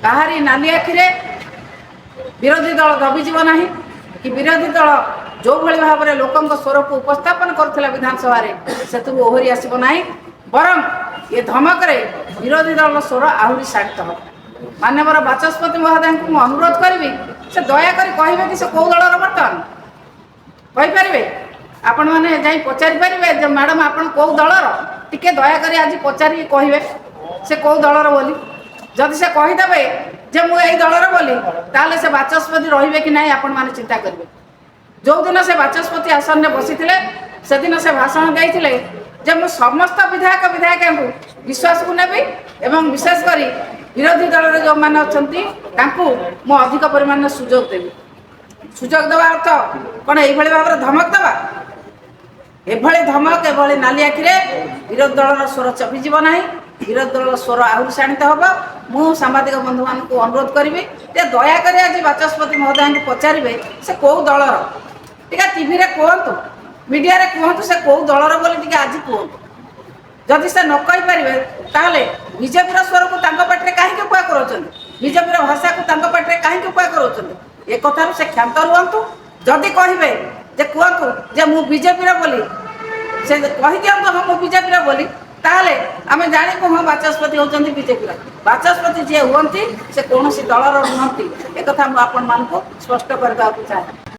କାହାରି ନାଲି ଆଖିରେ ବିରୋଧୀ ଦଳ ଦବିଯିବ ନାହିଁ कि विरोधी दल जो भली भाव में लोकों स्वर को उपस्थापन करुला विधानसभा से ओहरी आसब ना बरं ये धमक विरोधी दल स्वर आहरी शाणित हो। मानवर बाचस्पति महोदय को मुझे अनुरोध करी से दयाकोरी कहे कि से कौ दलर बर्तमान कहींपारे आपण मैंने जा पचारि पारे मैडम आप कौ दलर टिके दयाकोरी आज पचारि कहे से कौ दलर बोली जदि से कहीदेवे जे मु यही दलर बोली ताले से बाचस्पति रे कि नहीं आपण मैंने चिंता करेंगे। जो दिन से बाचस्पति आसन में बसी से दिन से भाषण देते जे मु समस्त विधायक विधायिका को विश्वास को नेबी एवं विशेषकर विरोधी दल जो मैंने अच्छा मु अधिक परिमाण में सुजोग देवी। सुजोग देवा अर्थ कौन ये भाव में धमक देवा एभली धमक एभली नाली आखिरे विरोधी दल स्वर चपिजीव ना विरोधी दल स्वर आहरी शाणित हम। मु सांबादिक बंधु मान को अनुरोध करी दयाकोरी आज बाचस्पति महोदय को पचारे से कौ दलर टी टीवी रे कहतु मीडिया रे कहतु से कौ दलर बोली टी आज कहतु जदि से न कही पारे ताहले बीजेपी स्वर को पाटे कहीं उपा कर बीजेपी भाषा को पाटे कहीं उपा कर एक कथार से क्षांत रुहतु जदि कहे जे कहतु जे मु बीजेपी बोली से कही दिंतु हाँ मु बीजेपी बोली ताहले आम जाणु हाँ बाचस्पति होती बीजेपी बाचस्पति जी हमें से कौन दलर नुहति एक मुझे स्पष्ट करने चाहे।